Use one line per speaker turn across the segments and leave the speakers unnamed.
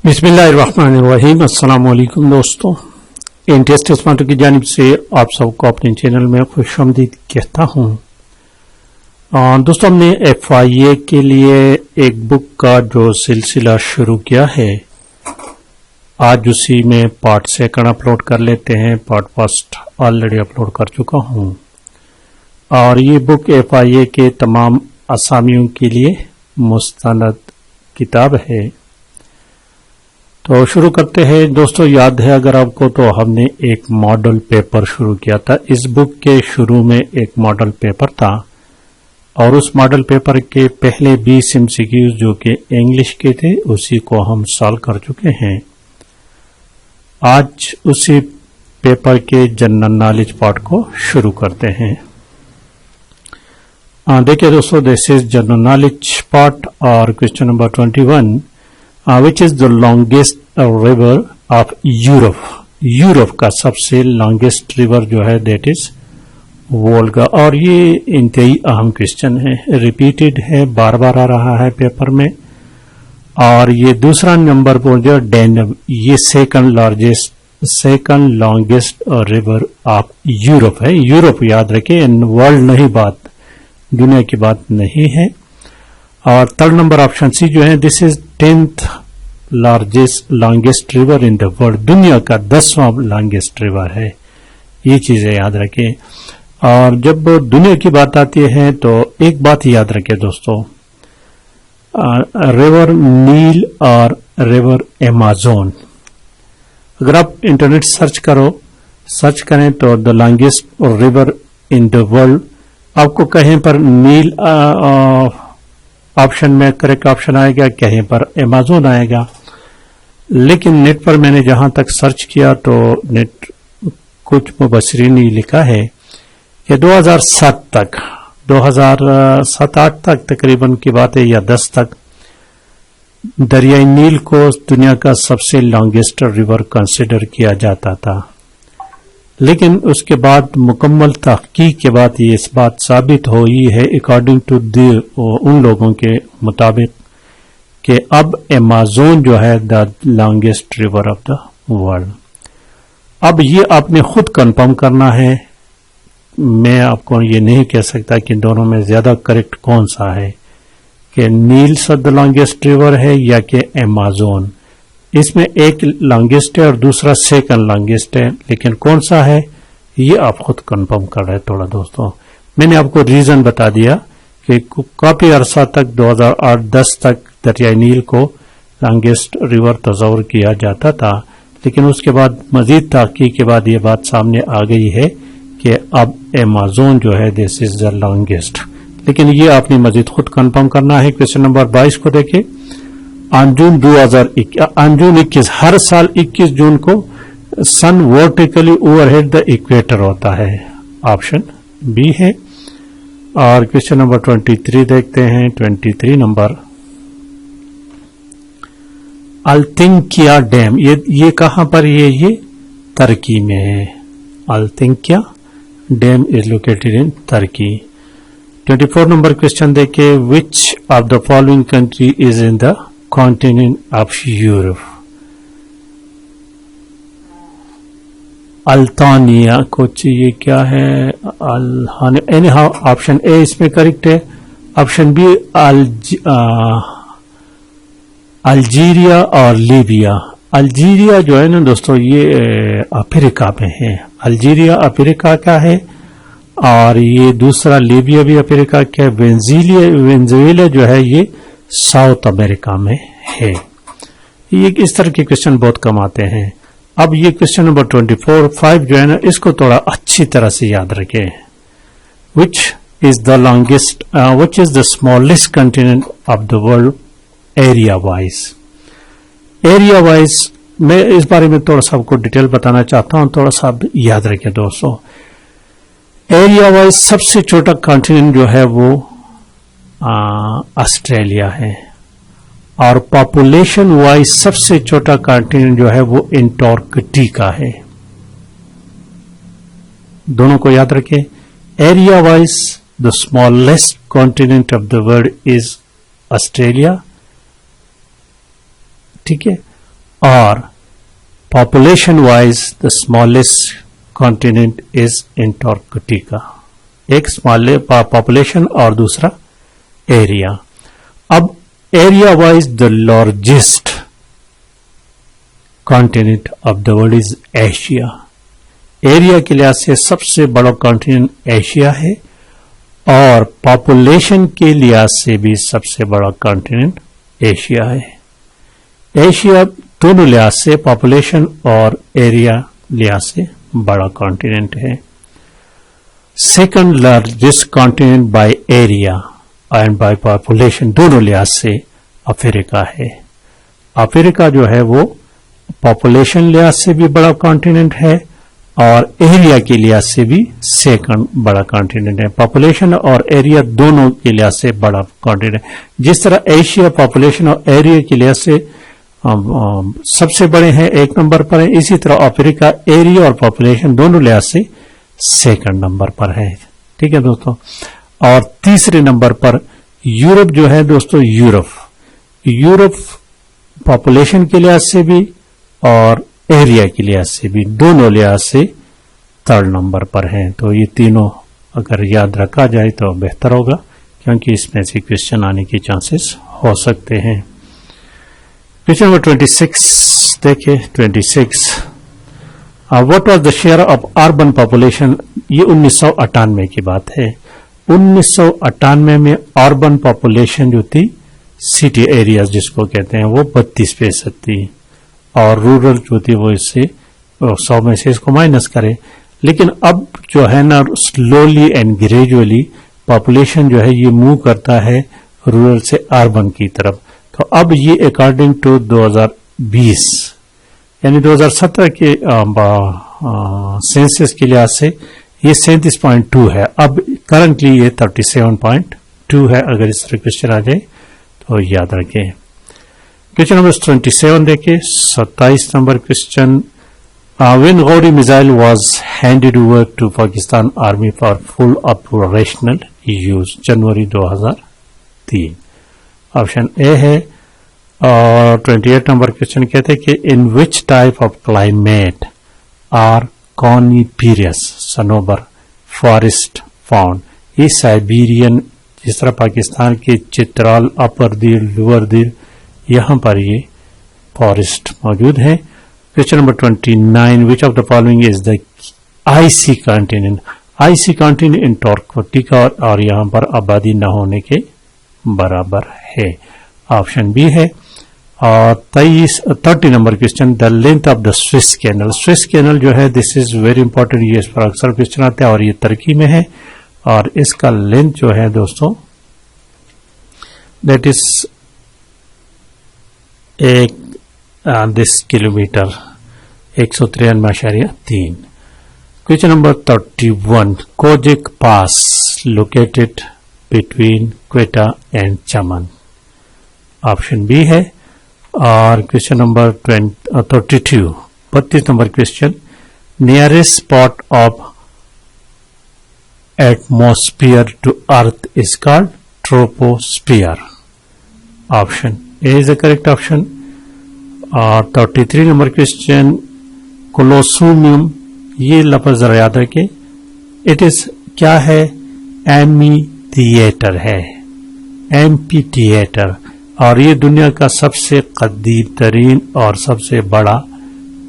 बिस्मिल्लाहिर्रहमानिर्रहीम। अस्सलाम वालेकुम दोस्तों, इंटेस्ट स्मार्ट की जानिब से आप सबको अपने चैनल में खुशामदीद कहता हूँ। दोस्तों, हमने FIA के लिए एक बुक का जो सिलसिला शुरू किया है, आज उसी में पार्ट सेकंड अपलोड कर लेते हैं। पार्ट फर्स्ट ऑलरेडी अपलोड कर चुका हूँ और ये बुक FIA के तमाम असामियों के लिए मुस्तनद किताब है। तो शुरू करते हैं दोस्तों। याद है अगर आपको, तो हमने एक मॉडल पेपर शुरू किया था। इस बुक के शुरू में एक मॉडल पेपर था और उस मॉडल पेपर के पहले 20 MCQs जो कि इंग्लिश के थे, उसी को हम सॉल्व कर चुके हैं। आज उसी पेपर के जनरल नॉलेज पार्ट को शुरू करते हैं। देखिए दोस्तों, this is general knowledge part और question number 21, which is the longest river of Europe। Europe का सबसे लॉन्गेस्ट रिवर जो है दैट इज वोल्गा। और ये इंतहाई अहम क्वेश्चन है, रिपीटेड है, बार बार आ रहा है पेपर में। और ये दूसरा नंबर पर जो डैन्यूब, ये second longest river of Europe है। यूरोप याद रखिए, इन वर्ल्ड नहीं बात, दुनिया की बात नहीं है। और थर्ड नंबर ऑप्शन सी जो है, this is 10th longest river in the world. दुनिया का 10वां लॉन्गेस्ट रिवर है, ये चीजें याद रखें। और जब दुनिया की बात आती है तो एक बात याद रखें दोस्तों, रिवर नील और रिवर अमेज़न, अगर आप इंटरनेट सर्च करें तो the longest river in the world, आपको कहीं पर नील ऑप्शन में करेक्ट ऑप्शन आएगा, कहीं पर अमेज़न आएगा। लेकिन नेट पर मैंने जहां तक सर्च किया तो नेट कुछ मुबसरीन ने लिखा है कि 2007-8 तक तकरीबन की बात है, या 10 तक, दरियाई नील को दुनिया का सबसे लॉन्गेस्ट रिवर कंसिडर किया जाता था। लेकिन उसके बाद मुकम्मल तहकीक के बाद ये इस बात साबित हुई है, अकॉर्डिंग टू उन लोगों के मुताबिक, कि अब अमेज़न जो है the longest river of the world. अब ये आपने खुद कंफर्म करना है, मैं आपको ये नहीं कह सकता कि दोनों में ज्यादा करेक्ट कौन सा है, कि नील द लॉन्गेस्ट रिवर है या कि अमेज़न। इसमें एक लॉन्गेस्ट है और दूसरा सेकंड लॉन्गेस्ट है, लेकिन कौन सा है ये आप खुद कंफर्म कर रहे हैं। थोड़ा दोस्तों, मैंने आपको रीजन बता दिया कि काफी अरसा तक 2008-10 तक दरियाई नील को लॉन्गेस्ट रिवर तस्वर किया जाता था, लेकिन उसके बाद मजीद तहकीक के बाद ये बात सामने आ गई है कि अब अमेज़न जो है दिस इज द लॉन्गेस्ट। लेकिन ये आपने मजीद खुद कंफर्म करना है। क्वेश्चन नंबर 22 को देखिए। जून 21, हर साल 21 जून को सन वर्टिकली ओवरहेड द इक्वेटर होता है, ऑप्शन बी है। और क्वेश्चन नंबर 23 देखते हैं। 23 नंबर, अल्तिंकिया डैम, ये कहां पर ये तुर्की में है। Altinkaya dam is located in Turkey. 24 number question देखिए, which of the following country is in the continent of Europe. अल्तानिया कुछ, ये क्या है, एनी हाउ ऑप्शन ए इसमें करेक्ट है। ऑप्शन बी अल्जीरिया और लीबिया। अल्जीरिया जो है ना दोस्तों, ये अफ्रीका में है। अल्जीरिया अफ्रीका का है और ये दूसरा लीबिया भी अफ्रीका का है। वेनेजुएला जो है ये साउथ अमेरिका में है। ये इस तरह के क्वेश्चन बहुत कम आते हैं। अब ये क्वेश्चन नंबर 24-5 जो है ना, इसको थोड़ा अच्छी तरह से याद रखें। Which is the smallest continent of the world area wise. Area wise मैं इस बारे में थोड़ा सा आपको डिटेल बताना चाहता हूं, थोड़ा सा याद रखें दोस्तों। एरिया वाइज सबसे छोटा कॉन्टिनेंट जो है वो ऑस्ट्रेलिया है, और पॉपुलेशन वाइज सबसे छोटा कॉन्टिनेंट जो है वो एंटार्कटिका है। दोनों को याद रखें। Area wise the smallest continent of the world is Australia, ठीक है। or population wise the smallest continent is Antarctica. एक स्मॉल पॉपुलेशन और दूसरा एरिया. अब area wise the largest continent of the world is Asia. Area के लिहाज से सबसे बड़ा कॉन्टिनेंट एशिया है और पॉपुलेशन के लिहाज से भी सबसे बड़ा कॉन्टिनेंट एशिया है. एशिया दोनों लिहाज से पॉपुलेशन और एरिया लिहाज से बड़ा कॉन्टिनेंट है. Second largest continent by area and by population दोनों लिहाज से अफ्रीका है. अफ्रीका जो है वो पॉपुलेशन लिहाज से भी बड़ा कॉन्टिनेंट है और एरिया के लिहाज से भी सेकंड बड़ा कॉन्टिनेंट है. पॉपुलेशन और एरिया दोनों के लिहाज से बड़ा कॉन्टिनेंट है. जिस तरह एशिया पॉपुलेशन और एरिया के लिहाज से सबसे बड़े हैं, एक नंबर पर है, इसी तरह अफ्रीका एरिया और पॉपुलेशन दोनों लिहाज से सेकंड नंबर पर है. ठीक है दोस्तों. और तीसरे नंबर पर यूरोप जो है दोस्तों, यूरोप पॉपुलेशन के लिहाज से भी और एरिया के लिहाज से भी दोनों लिहाज से थर्ड नंबर पर है. तो ये तीनों अगर याद रखा जाए तो बेहतर होगा, क्योंकि इसमें से क्वेश्चन आने के चांसेस हो सकते हैं. क्वेश्चन नंबर 26 देखिए. 26 what was the share of urban population. ये 1998 की बात है. 1998 में अर्बन पॉपुलेशन जो थी, सिटी एरियाज जिसको कहते हैं, वो 32% थी और रूरल जो थी वो इससे 100 में से इसको माइनस करे. लेकिन अब जो है ना, स्लोली एंड ग्रेजुअली पॉपुलेशन जो है ये मूव करता है रूरल से अर्बन की तरफ. तो अब ये अकॉर्डिंग टू 2020 यानी 2017 के सेंसस के लिहाज से ये 37.2 है. अब करंटली ये 37.2 है. अगर इस तरह क्वेश्चन आ जाए तो याद रखें. क्वेश्चन नंबर 27 देखिए. 27 number question. When Gauri missile was handed over to Pakistan Army for full operational use, जनवरी 2003. ऑप्शन ए है. और 28 नंबर क्वेश्चन कहते हैं कि in which type of climate are coniferous सनोबर फॉरेस्ट फाउंड. ये साइबेरियन, जिस तरह पाकिस्तान के चित्राल, अपर दीर, लोअर दीर, यहां पर ये फॉरेस्ट मौजूद है. Question number 29 which of the following is the IC continent. IC continent Antarctica और यहां पर आबादी न होने के बराबर है. ऑप्शन बी है. और 30 number question. The length of the Swiss canal. Swiss canal जो है दिस इज वेरी इंपॉर्टेंट. ये इस पर अक्सर क्वेश्चन आते हैं और ये तुर्की में है और इसका लेंथ जो है दोस्तों that is 1 kilometre 193.3. Question number 31. Khojak pass located between Quetta and Chaman. Option B है. और question number 32 number question. Nearest spot of atmosphere to earth is called troposphere. Option A is the correct option. और 33 number question. कोलोसोमियम, ये लफ्ज जरा याद रखें. It is क्या है? एमी थिएटर है, एम्पी थिएटर. और ये दुनिया का सबसे कदीम तरीन और सबसे बड़ा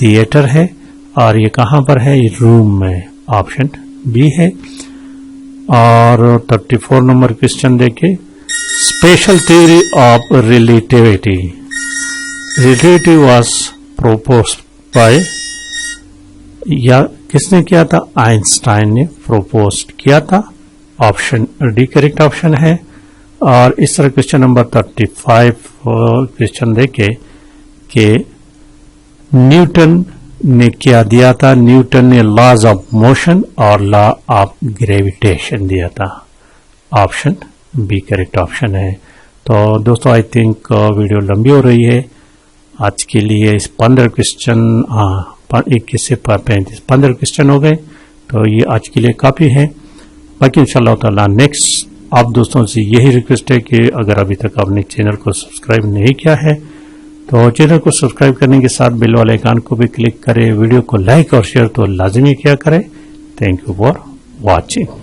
थिएटर है और ये कहां पर है? ये रोम में. ऑप्शन बी है. और 34 नंबर क्वेश्चन देखे. Special theory of relativity. Relativity was proposed by, या किसने किया था? आइंस्टाइन ने प्रोपोज किया था. ऑप्शन डी करेक्ट ऑप्शन है. और इस तरह क्वेश्चन नंबर 35 क्वेश्चन देखे कि न्यूटन ने क्या दिया था? न्यूटन ने लॉज ऑफ मोशन और लॉ ऑफ ग्रेविटेशन दिया था. ऑप्शन बी करेक्ट ऑप्शन है. तो दोस्तों आई थिंक वीडियो लंबी हो रही है. आज के लिए इस 15 क्वेश्चन, 21 से 35 15 क्वेश्चन हो गए, तो ये आज के लिए काफ़ी है. बाकी इंशाअल्लाह ताला नेक्स्ट आप दोस्तों से यही रिक्वेस्ट है कि अगर अभी तक आपने चैनल को सब्सक्राइब नहीं किया है تو چینل کو سبسکرائب کرنے کے ساتھ بیل والے آئیکن کو بھی کلک کریں. ویڈیو کو لائک اور شیئر تو لازمی کیا کریں. Thank you for watching.